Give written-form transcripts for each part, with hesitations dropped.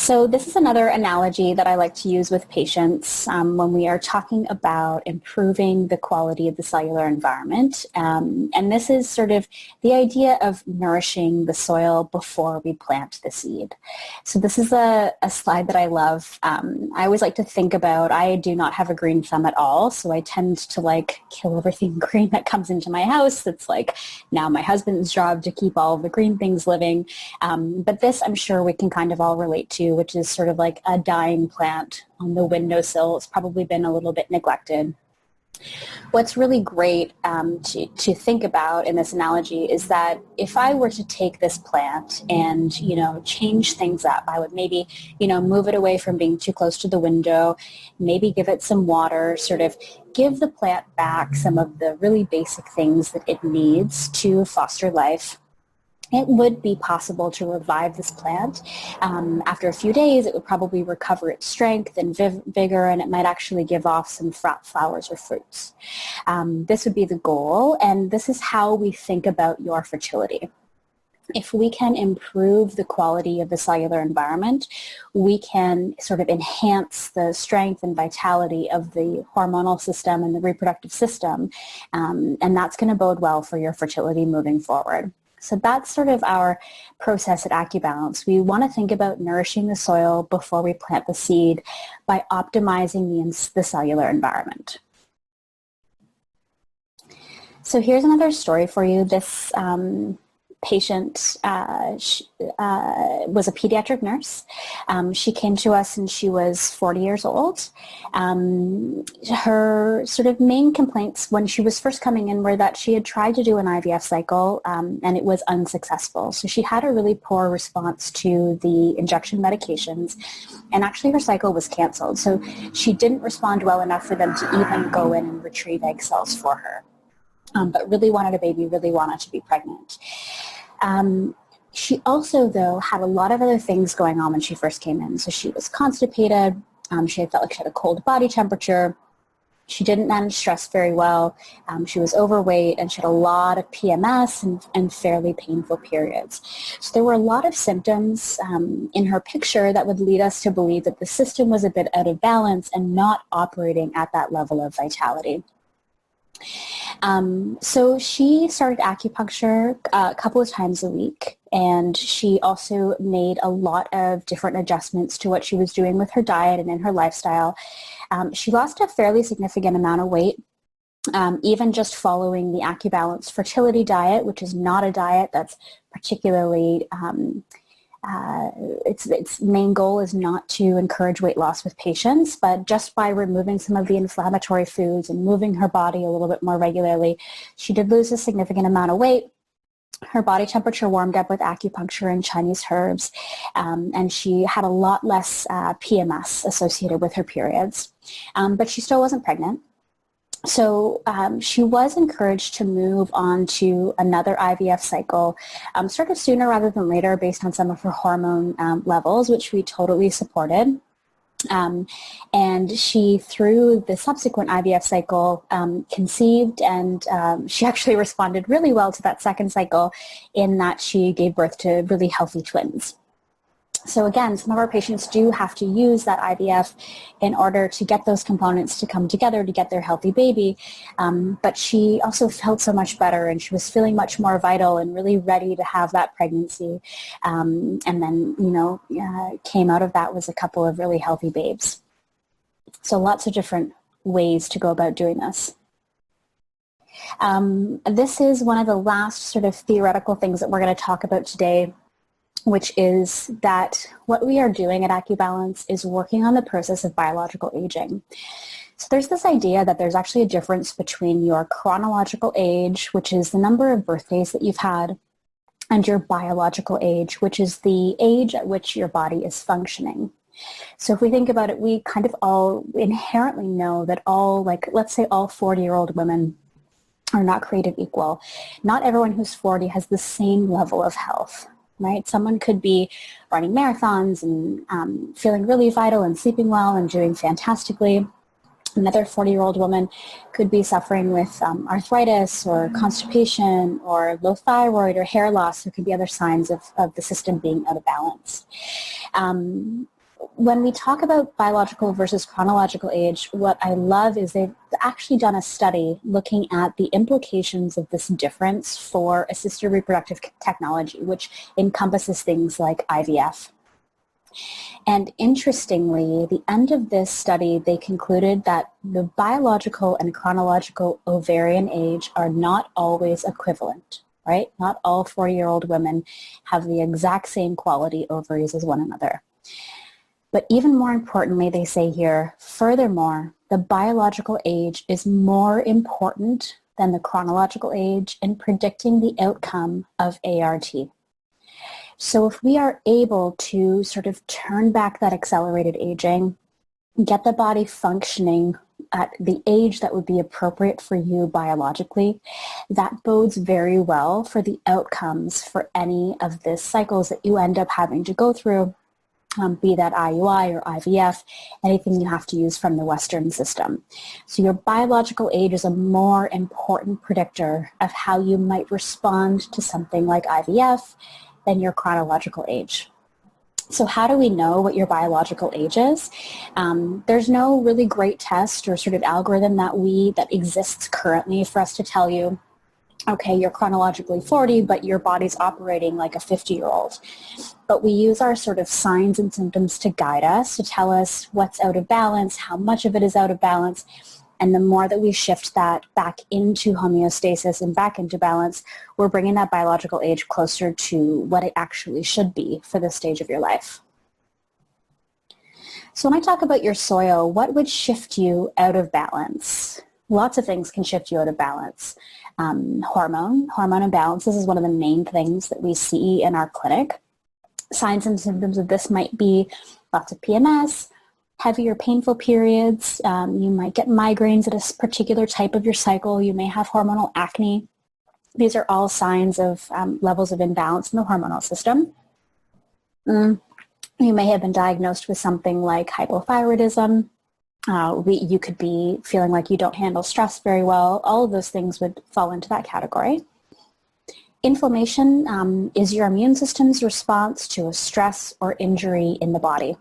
So this is another analogy that I like to use with patients when we are talking about improving the quality of the cellular environment. And this is sort of the idea of nourishing the soil before we plant the seed. So this is a slide that I love. I always like to think about, I do not have a green thumb at all, so I tend to like kill everything green that comes into my house. It's like now my husband's job to keep all of the green things living. But this I'm sure we can kind of all relate to, which is sort of like a dying plant on the windowsill. It's probably been a little bit neglected. What's really great to think about in this analogy is that if I were to take this plant and, change things up, I would maybe, move it away from being too close to the window, maybe give it some water, sort of give the plant back some of the really basic things that it needs to foster life. It would be possible to revive this plant. After a few days, it would probably recover its strength and vigor, and it might actually give off some flowers or fruits. This would be the goal, and this is how we think about your fertility. If we can improve the quality of the cellular environment, we can sort of enhance the strength and vitality of the hormonal system and the reproductive system, and that's going to bode well for your fertility moving forward. So that's sort of our process at AccuBalance. We want to think about nourishing the soil before we plant the seed by optimizing the cellular environment. So here's another story for you. This patient was a pediatric nurse. She came to us and she was 40 years old. Her sort of main complaints when she was first coming in were that she had tried to do an IVF cycle and it was unsuccessful. So she had a really poor response to the injection medications, and actually her cycle was canceled. So she didn't respond well enough for them to even go in and retrieve egg cells for her. But really wanted a baby, really wanted to be pregnant. She also, though, had a lot of other things going on when she first came in. So she was constipated. She felt like she had a cold body temperature. She didn't manage stress very well. She was overweight, and she had a lot of PMS and fairly painful periods. So there were a lot of symptoms in her picture that would lead us to believe that the system was a bit out of balance and not operating at that level of vitality. So she started acupuncture a couple of times a week, and she also made a lot of different adjustments to what she was doing with her diet and in her lifestyle. She lost a fairly significant amount of weight, even just following the AccuBalance fertility diet, which is not a diet that's particularly its main goal is not to encourage weight loss with patients, but just by removing some of the inflammatory foods and moving her body a little bit more regularly, she did lose a significant amount of weight. Her body temperature warmed up with acupuncture and Chinese herbs, and she had a lot less PMS associated with her periods, but she still wasn't pregnant. So she was encouraged to move on to another IVF cycle sort of sooner rather than later based on some of her hormone levels, which we totally supported. And she, through the subsequent IVF cycle, conceived, and she actually responded really well to that second cycle in that she gave birth to really healthy twins. So again, some of our patients do have to use that IVF in order to get those components to come together to get their healthy baby. But she also felt so much better, and she was feeling much more vital and really ready to have that pregnancy. And then, came out of that was a couple of really healthy babes. So lots of different ways to go about doing this. This is one of the last sort of theoretical things that we're going to talk about today, which is that what we are doing at AccuBalance is working on the process of biological aging. So there's this idea that there's actually a difference between your chronological age, which is the number of birthdays that you've had, and your biological age, which is the age at which your body is functioning. So if we think about it, we kind of all inherently know that all, let's say all 40-year-old women are not created equal. Not everyone who's 40 has the same level of health. Right? Someone could be running marathons and feeling really vital and sleeping well and doing fantastically. Another 40-year-old woman could be suffering with arthritis or constipation or low thyroid or hair loss. There could be other signs of the system being out of balance. when we talk about biological versus chronological age, what I love is they've actually done a study looking at the implications of this difference for assisted reproductive technology, which encompasses things like IVF. And interestingly, at the end of this study, they concluded that the biological and chronological ovarian age are not always equivalent, right? Not all 40-year-old women have the exact same quality ovaries as one another. But even more importantly, they say here, furthermore, the biological age is more important than the chronological age in predicting the outcome of ART. So if we are able to sort of turn back that accelerated aging, get the body functioning at the age that would be appropriate for you biologically, that bodes very well for the outcomes for any of the cycles that you end up having to go through, be that IUI or IVF, anything you have to use from the Western system. So your biological age is a more important predictor of how you might respond to something like IVF than your chronological age. So how do we know what your biological age is? There's no really great test or sort of algorithm that exists currently for us to tell you, okay, you're chronologically 40, but your body's operating like a 50-year-old. But we use our sort of signs and symptoms to guide us, to tell us what's out of balance, how much of it is out of balance. And the more that we shift that back into homeostasis and back into balance, we're bringing that biological age closer to what it actually should be for this stage of your life. So when I talk about your soil, what would shift you out of balance? Lots of things can shift you out of balance. Hormone imbalances is one of the main things that we see in our clinic. Signs and symptoms of this might be lots of PMS, heavier painful periods. You might get migraines at a particular type of your cycle. You may have hormonal acne. These are all signs of levels of imbalance in the hormonal system. You may have been diagnosed with something like hypothyroidism. You could be feeling like you don't handle stress very well. All of those things would fall into that category. Inflammation is your immune system's response to a stress or injury in the body.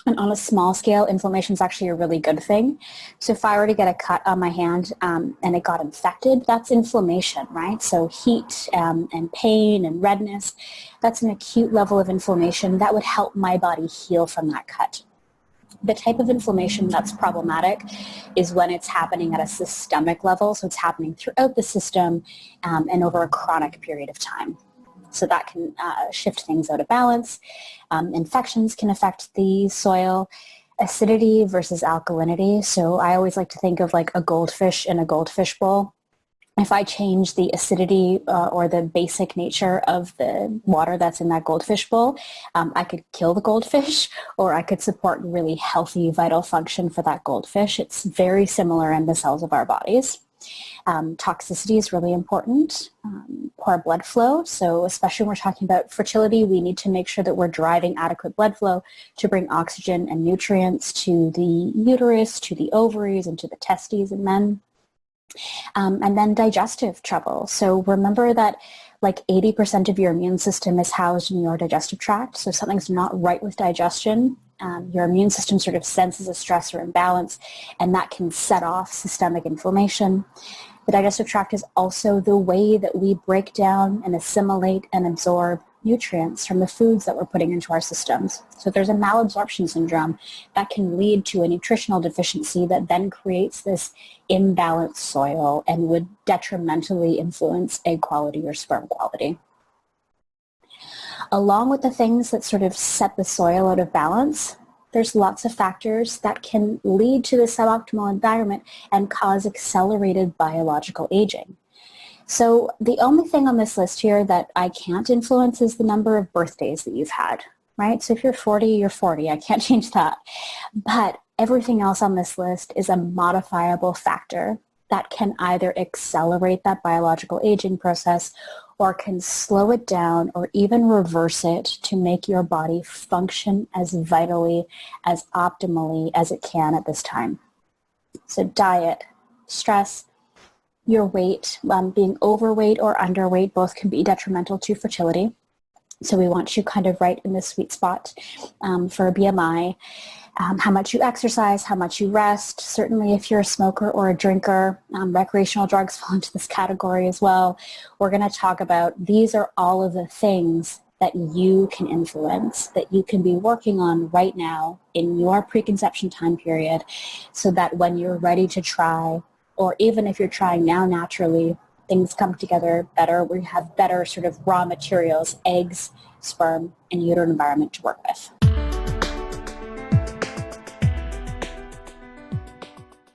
And on a small scale, inflammation is actually a really good thing. So if I were to get a cut on my hand and it got infected, that's inflammation, right? So heat and pain and redness, that's an acute level of inflammation that would help my body heal from that cut. The type of inflammation that's problematic is when it's happening at a systemic level, so it's happening throughout the system and over a chronic period of time. So that can shift things out of balance. Infections can affect the soil. Acidity versus alkalinity. So I always like to think of like a goldfish in a goldfish bowl. If I change the acidity or the basic nature of the water that's in that goldfish bowl, I could kill the goldfish, or I could support really healthy, vital function for that goldfish. It's very similar in the cells of our bodies. Toxicity is really important. Poor blood flow. So especially when we're talking about fertility, we need to make sure that we're driving adequate blood flow to bring oxygen and nutrients to the uterus, to the ovaries, and to the testes in men. And then digestive trouble. So remember that like 80% of your immune system is housed in your digestive tract. So if something's not right with digestion, your immune system sort of senses a stress or imbalance, and that can set off systemic inflammation. The digestive tract is also the way that we break down and assimilate and absorb nutrients from the foods that we're putting into our systems. So there's a malabsorption syndrome that can lead to a nutritional deficiency that then creates this imbalanced soil and would detrimentally influence egg quality or sperm quality. Along with the things that sort of set the soil out of balance, there's lots of factors that can lead to the suboptimal environment and cause accelerated biological aging. So the only thing on this list here that I can't influence is the number of birthdays that you've had, right? So if you're 40, you're 40. I can't change that. But everything else on this list is a modifiable factor that can either accelerate that biological aging process or can slow it down or even reverse it to make your body function as vitally, as optimally as it can at this time. So diet, stress, your weight, being overweight or underweight, both can be detrimental to fertility. So we want you kind of right in the sweet spot for a BMI. How much you exercise, how much you rest. Certainly if you're a smoker or a drinker, recreational drugs fall into this category as well. We're going to talk about these are all of the things that you can influence, that you can be working on right now in your preconception time period, so that when you're ready to try, or even if you're trying now naturally, things come together better. We have better sort of raw materials, eggs, sperm, and uterine environment to work with.